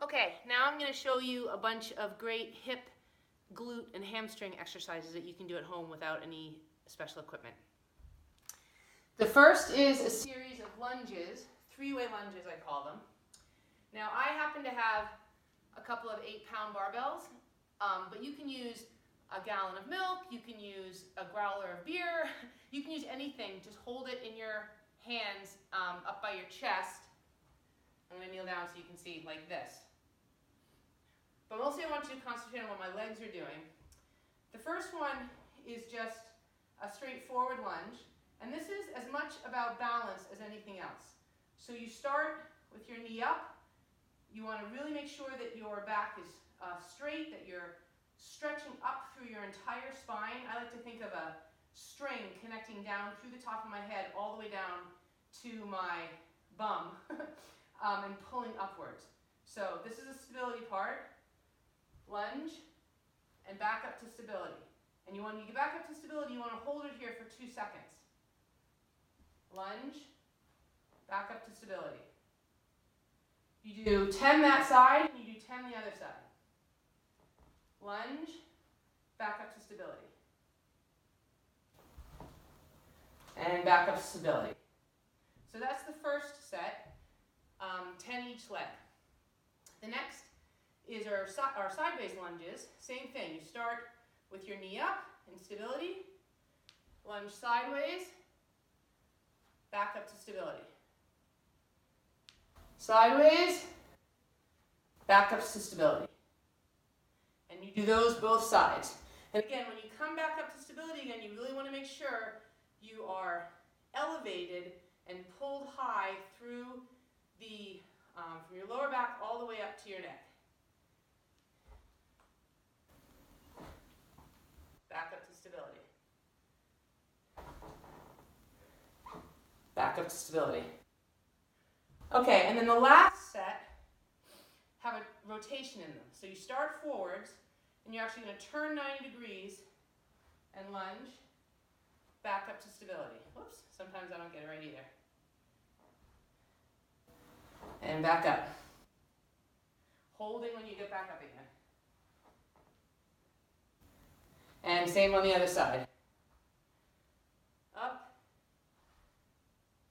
Okay, now I'm going to show you a bunch of great hip, glute, and hamstring exercises that you can do at home without any special equipment. The first is a series of lunges, three-way lunges I call them. Now I happen to have a couple of 8-pound barbells, but you can use a gallon of milk, you can use a growler of beer, you can use anything. Just hold it in your hands up by your chest. I'm going to kneel down so you can see like this. But mostly I want you to concentrate on what my legs are doing. The first one is just a straightforward lunge, and this is as much about balance as anything else. So you start with your knee up. You want to really make sure that your back is straight, that you're stretching up through your entire spine. I like to think of a string connecting down through the top of my head all the way down to my bum and pulling upwards. So this is a stability part. Lunge and back up to stability. And when you get back up to stability, you want to hold it here for 2 seconds. Lunge, back up to stability. You do 10 that side, and you do 10 the other side. Lunge, back up to stability. And back up to stability. So that's the first set, 10 each leg. The next is our sideways lunges. Same thing. You start with your knee up in stability, lunge sideways, back up to stability. Sideways, back up to stability. And you do those both sides. And again, when you come back up to stability again, you really want to make sure you are elevated and pulled high through the from your lower back all the way up to your neck. Back up to stability. Back up to stability. Okay, and then the last set have a rotation in them. So you start forwards, and you're actually going to turn 90 degrees and lunge back up to stability. Whoops, sometimes I don't get it right either. And back up. Holding when you get back up again. And same on the other side. Up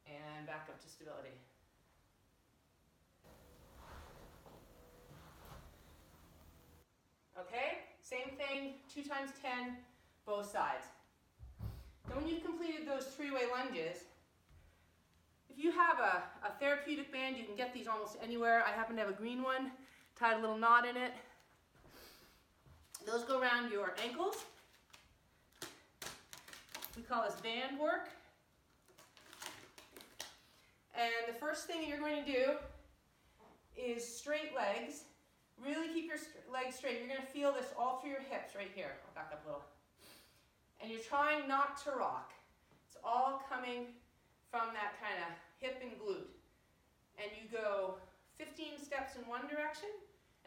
and back up to stability. Okay, same thing, 2 times 10, both sides. Then when you've completed those three-way lunges, if you have a therapeutic band, you can get these almost anywhere. I happen to have a green one, tied a little knot in it. Those go around your ankles. We call this band work. And the first thing that you're going to do is straight legs. Really keep your legs straight. You're going to feel this all through your hips right here. I'll back up a little. And you're trying not to rock. It's all coming from that kind of hip and glute. And you go 15 steps in one direction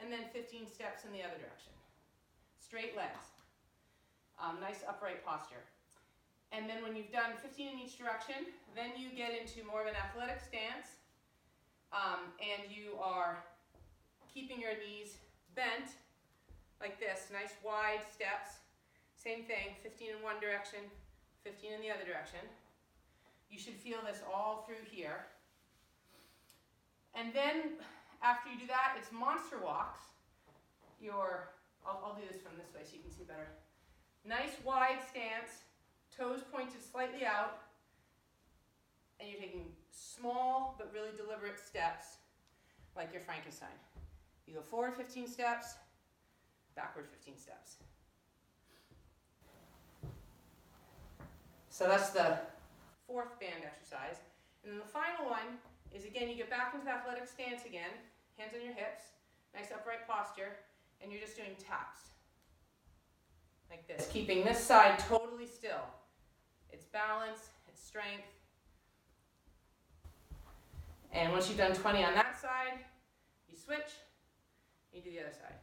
and then 15 steps in the other direction. Straight legs. Nice upright posture. And then when you've done 15 in each direction, then you get into more of an athletic stance. And you are keeping your knees bent like this, nice wide steps. Same thing, 15 in one direction, 15 in the other direction. You should feel this all through here. And then after you do that, it's monster walks. I'll do this from this way so you can see better. Nice wide stance, toes pointed slightly out, and you're taking small but really deliberate steps like your Frankenstein. You go forward 15 steps, backward 15 steps. So that's the fourth band exercise. And then the final one is, again, you get back into the athletic stance again, hands on your hips, nice upright posture, and you're just doing taps. Like this, keeping this side totally still. It's balance, it's strength. And once you've done 20 on that side, you switch, you do the other side.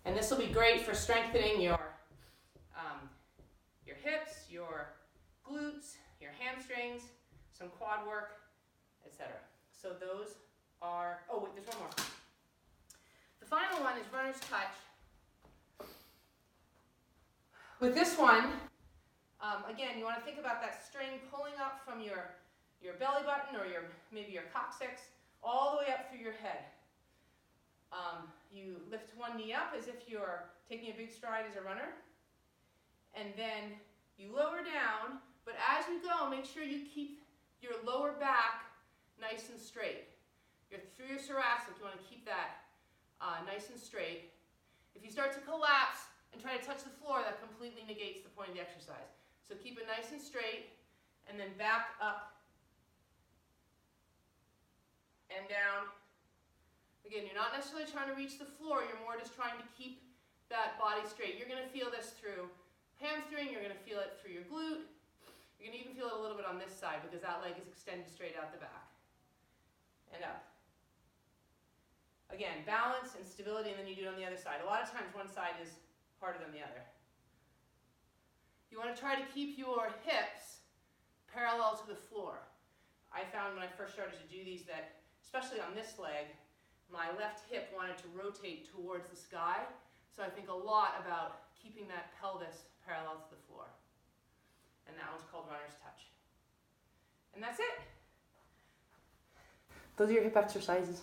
And this will be great for strengthening your hips, your glutes, your hamstrings, some quad work, etc. So those are one is runner's touch. With this one, again, you want to think about that string pulling up from your belly button or maybe your coccyx all the way up through your head. You lift one knee up as if you're taking a big stride as a runner, and then you lower down, but as you go, make sure you keep your lower back nice and straight. Through your thoracic, you want to keep that nice and straight. If you start to collapse and try to touch the floor, that completely negates the point of the exercise. So keep it nice and straight, and then back up and down. Again, you're not necessarily trying to reach the floor, you're more just trying to keep that body straight. You're going to feel this through hamstring, you're going to feel it through your glute, you're going to even feel it a little bit on this side because that leg is extended straight out the back. And up. Again, balance and stability, and then you do it on the other side. A lot of times one side is harder than the other. You want to try to keep your hips parallel to the floor. I found when I first started to do these that, especially on this leg, my left hip wanted to rotate towards the sky, so I think a lot about keeping that pelvis parallel to the floor. And that one's called runner's touch. And that's it. Those are your hip exercises.